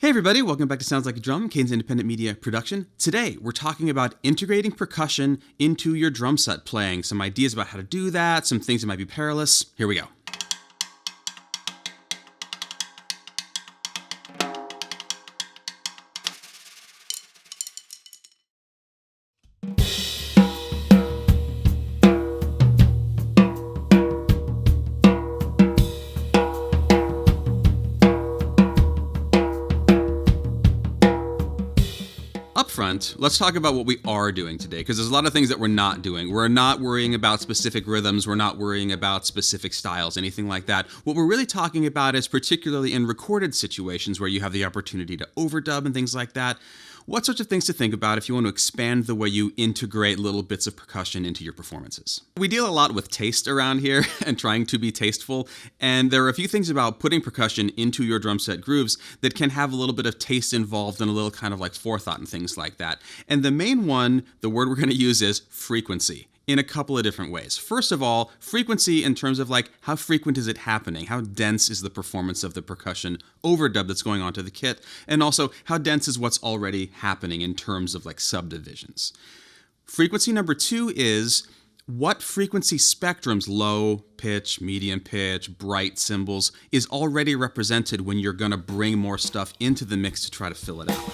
Hey everybody, welcome back to Sounds Like a Drum, Kane's independent media production. Today, we're talking about integrating percussion into your drum set playing. Some ideas about how to do that, some things that might be perilous. Here we go. Up front, let's talk about what we are doing today, because there's a lot of things that we're not doing. We're not worrying about specific rhythms. We're not worrying about specific styles, anything like that. What we're really talking about is, particularly in recorded situations where you have the opportunity to overdub and things like that, what sorts of things to think about if you want to expand the way you integrate little bits of percussion into your performances. We deal a lot with taste around here and trying to be tasteful, and there are a few things about putting percussion into your drum set grooves that can have a little bit of taste involved and a little kind of like forethought and things like that. And the main one, the word we're going to use is frequency, in a couple of different ways. First of all, frequency in terms of like how frequent is it happening? How dense is the performance of the percussion overdub that's going onto the kit? And also, how dense is what's already happening in terms of like subdivisions? Frequency number two is what frequency spectrums, low pitch, medium pitch, bright cymbals, is already represented when you're gonna bring more stuff into the mix to try to fill it out.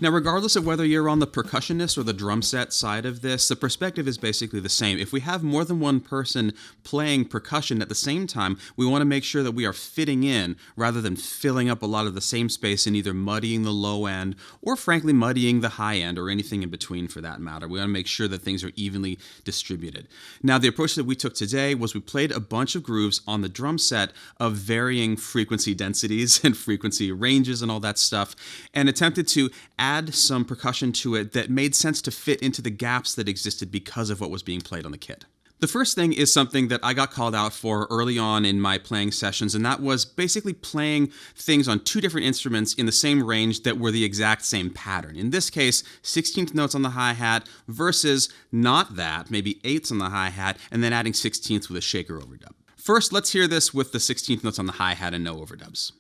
Now, regardless of whether you're on the percussionist or the drum set side of this, the perspective is basically the same. If we have more than one person playing percussion at the same time, we want to make sure that we are fitting in rather than filling up a lot of the same space and either muddying the low end or frankly muddying the high end or anything in between for that matter. We want to make sure that things are evenly distributed. Now, the approach that we took today was we played a bunch of grooves on the drum set of varying frequency densities and frequency ranges and all that stuff, and attempted to add some percussion to it that made sense to fit into the gaps that existed because of what was being played on the kit. The first thing is something that I got called out for early on in my playing sessions, and that was basically playing things on two different instruments in the same range that were the exact same pattern. In this case, 16th notes on the hi-hat versus not that, maybe 8ths on the hi-hat, and then adding 16ths with a shaker overdub. First, let's hear this with the 16th notes on the hi-hat and no overdubs.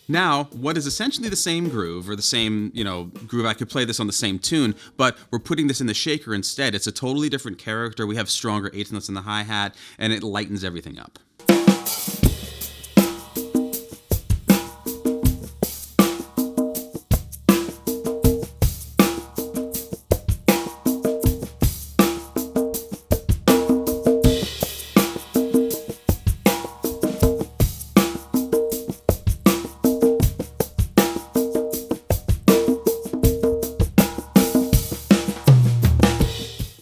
Now, what is essentially the same groove, or the same, groove, I could play this on the same tune, but we're putting this in the shaker instead. It's a totally different character. We have stronger 8th notes in the hi-hat, and it lightens everything up.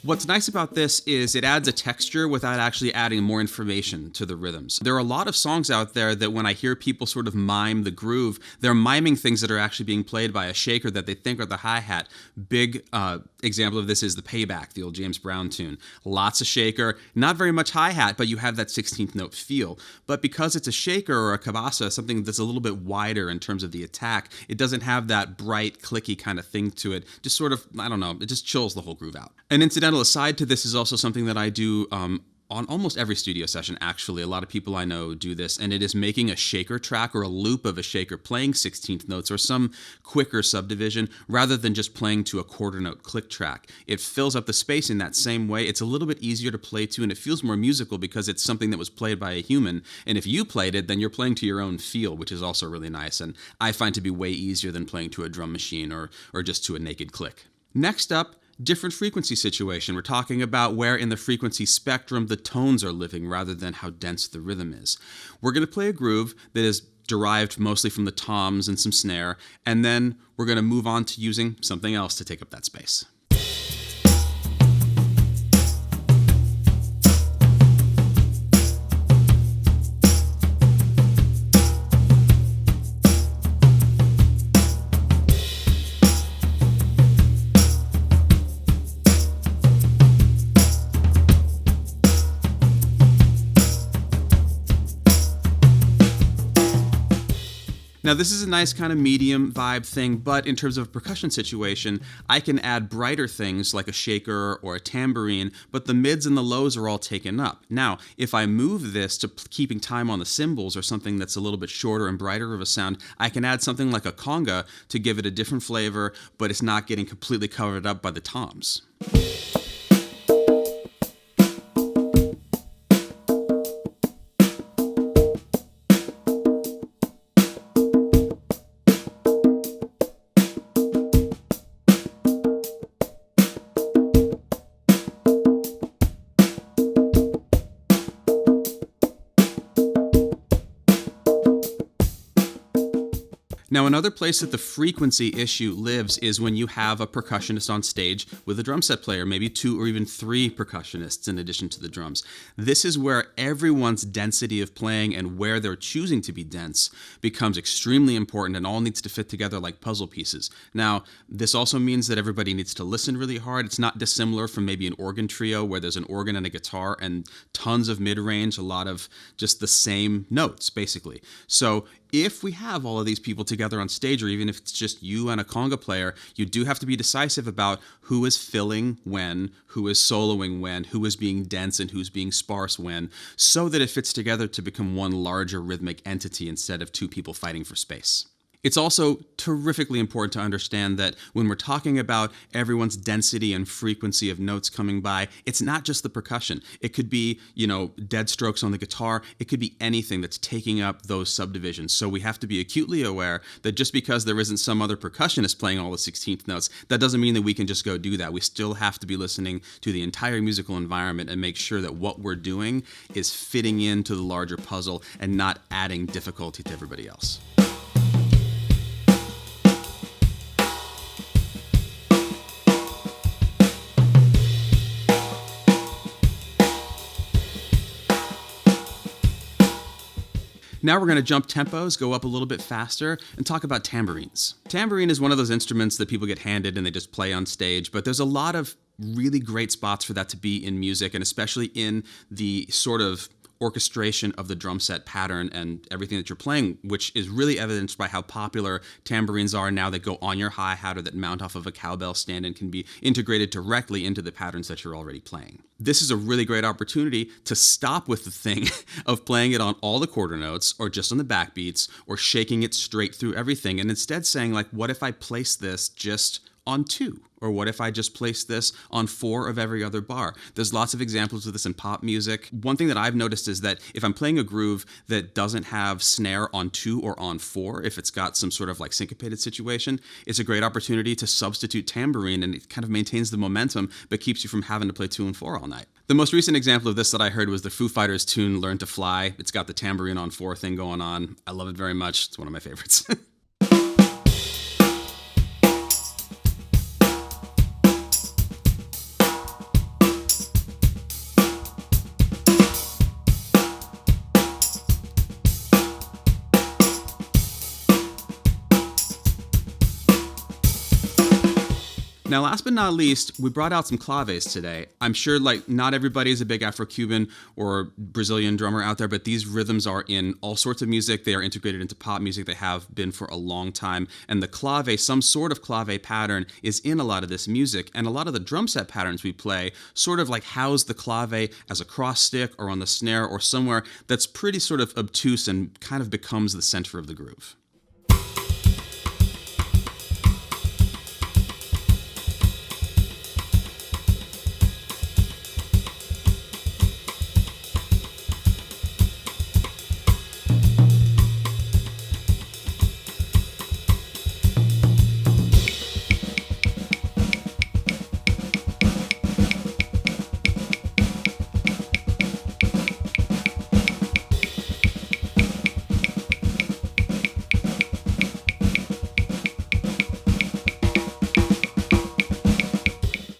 What's nice about this is it adds a texture without actually adding more information to the rhythms. There are a lot of songs out there that when I hear people sort of mime the groove, they're miming things that are actually being played by a shaker that they think are the hi-hat. Big example of this is The Payback, the old James Brown tune. Lots of shaker, not very much hi-hat, but you have that 16th note feel. But because it's a shaker or a cabasa, something that's a little bit wider in terms of the attack, it doesn't have that bright, clicky kind of thing to it. Just sort of, I don't know, it just chills the whole groove out. An incidental aside to this is also something that I do on almost every studio session, actually. A lot of people I know do this, and it is making a shaker track or a loop of a shaker playing 16th notes or some quicker subdivision rather than just playing to a quarter note click track. It fills up the space in that same way. It's a little bit easier to play to, and it feels more musical because it's something that was played by a human, and if you played it, then you're playing to your own feel, which is also really nice, and I find to be way easier than playing to a drum machine or just to a naked click. Next up, different frequency situation. We're talking about where in the frequency spectrum the tones are living rather than how dense the rhythm is. We're going to play a groove that is derived mostly from the toms and some snare, and then we're going to move on to using something else to take up that space. Now, this is a nice kind of medium vibe thing, but in terms of a percussion situation, I can add brighter things like a shaker or a tambourine, but the mids and the lows are all taken up. Now, if I move this to keeping time on the cymbals or something that's a little bit shorter and brighter of a sound, I can add something like a conga to give it a different flavor, but it's not getting completely covered up by the toms. Now, another place that the frequency issue lives is when you have a percussionist on stage with a drum set player, maybe 2 or even 3 percussionists in addition to the drums. This is where everyone's density of playing and where they're choosing to be dense becomes extremely important and all needs to fit together like puzzle pieces. Now, this also means that everybody needs to listen really hard. It's not dissimilar from maybe an organ trio where there's an organ and a guitar and tons of mid-range, a lot of just the same notes, basically. So if we have all of these people together on stage, or even if it's just you and a conga player, you do have to be decisive about who is filling when, who is soloing when, who is being dense and who's being sparse when, so that it fits together to become one larger rhythmic entity instead of 2 people fighting for space. It's also terrifically important to understand that when we're talking about everyone's density and frequency of notes coming by, it's not just the percussion. It could be, dead strokes on the guitar. It could be anything that's taking up those subdivisions. So we have to be acutely aware that just because there isn't some other percussionist playing all the 16th notes, that doesn't mean that we can just go do that. We still have to be listening to the entire musical environment and make sure that what we're doing is fitting into the larger puzzle and not adding difficulty to everybody else. Now we're going to jump tempos, go up a little bit faster, and talk about tambourines. Tambourine is one of those instruments that people get handed and they just play on stage, but there's a lot of really great spots for that to be in music, and especially in the sort of orchestration of the drum set pattern and everything that you're playing, which is really evidenced by how popular tambourines are now that go on your hi-hat or that mount off of a cowbell stand and can be integrated directly into the patterns that you're already playing. This is a really great opportunity to stop with the thing of playing it on all the quarter notes or just on the backbeats or shaking it straight through everything, and instead saying, like, what if I place this just on 2? Or what if I just place this on 4 of every other bar? There's lots of examples of this in pop music. One thing that I've noticed is that if I'm playing a groove that doesn't have snare on 2 or on 4, if it's got some sort of like syncopated situation, it's a great opportunity to substitute tambourine, and it kind of maintains the momentum but keeps you from having to play 2 and 4 all night. The most recent example of this that I heard was the Foo Fighters tune Learn to Fly. It's got the tambourine on 4 thing going on. I love it very much. It's one of my favorites. Now, last but not least, we brought out some claves today. I'm sure not everybody is a big Afro-Cuban or Brazilian drummer out there, but these rhythms are in all sorts of music. They are integrated into pop music. They have been for a long time. And the clave, some sort of clave pattern, is in a lot of this music. And a lot of the drum set patterns we play sort of like house the clave as a cross stick or on the snare or somewhere that's pretty sort of obtuse and kind of becomes the center of the groove.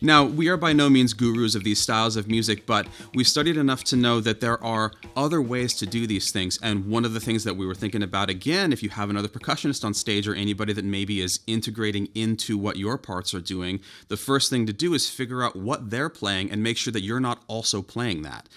Now, we are by no means gurus of these styles of music, but we've studied enough to know that there are other ways to do these things. And one of the things that we were thinking about, again, if you have another percussionist on stage or anybody that maybe is integrating into what your parts are doing, the first thing to do is figure out what they're playing and make sure that you're not also playing that.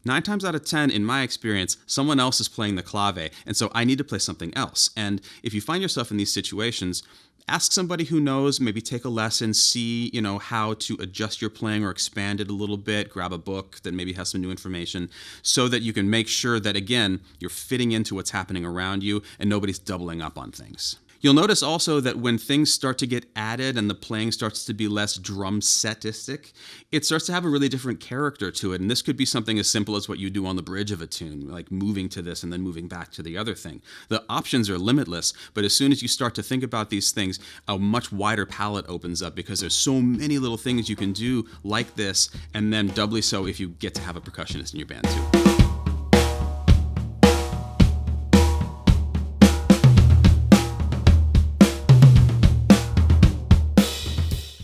9 times out of 10, in my experience, someone else is playing the clave, and so I need to play something else. And if you find yourself in these situations, ask somebody who knows, maybe take a lesson, see, how to adjust your playing or expand it a little bit, grab a book that maybe has some new information so that you can make sure that, again, you're fitting into what's happening around you and nobody's doubling up on things. You'll notice also that when things start to get added and the playing starts to be less drum setistic, it starts to have a really different character to it. And this could be something as simple as what you do on the bridge of a tune, like moving to this and then moving back to the other thing. The options are limitless, but as soon as you start to think about these things, a much wider palette opens up because there's so many little things you can do like this, and then doubly so if you get to have a percussionist in your band too.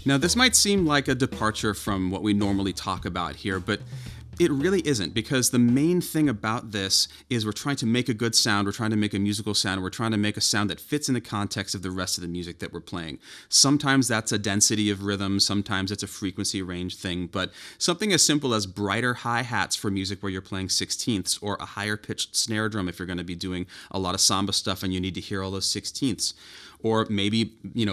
Now, this might seem like a departure from what we normally talk about here, but it really isn't, because the main thing about this is we're trying to make a good sound, we're trying to make a musical sound, we're trying to make a sound that fits in the context of the rest of the music that we're playing. Sometimes that's a density of rhythm, sometimes it's a frequency range thing, but something as simple as brighter hi-hats for music where you're playing 16ths, or a higher pitched snare drum if you're going to be doing a lot of samba stuff and you need to hear all those 16ths. Or maybe,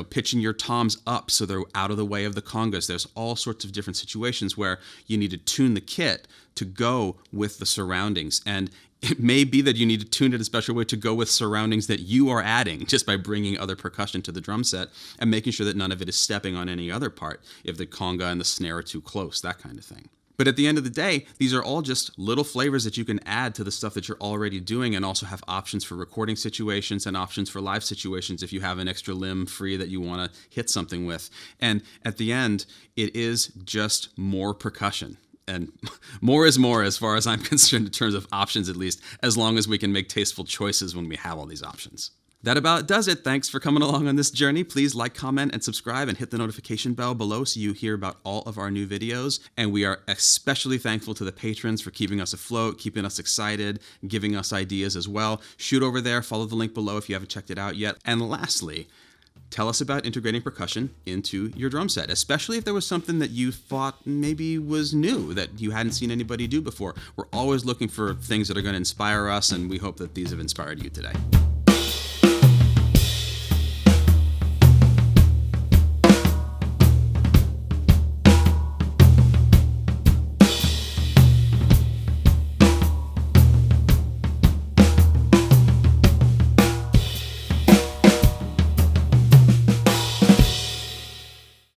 pitching your toms up so they're out of the way of the congas. There's all sorts of different situations where you need to tune the kit to go with the surroundings. And it may be that you need to tune it in a special way to go with surroundings that you are adding just by bringing other percussion to the drum set and making sure that none of it is stepping on any other part if the conga and the snare are too close, that kind of thing. But at the end of the day, these are all just little flavors that you can add to the stuff that you're already doing, and also have options for recording situations and options for live situations if you have an extra limb free that you want to hit something with. And at the end, it is just more percussion. And more is more as far as I'm concerned in terms of options, at least, as long as we can make tasteful choices when we have all these options. That about does it. Thanks for coming along on this journey. Please like, comment, and subscribe, and hit the notification bell below so you hear about all of our new videos. And we are especially thankful to the patrons for keeping us afloat, keeping us excited, giving us ideas as well. Shoot over there, follow the link below if you haven't checked it out yet. And lastly, tell us about integrating percussion into your drum set, especially if there was something that you thought maybe was new that you hadn't seen anybody do before. We're always looking for things that are going to inspire us, and we hope that these have inspired you today.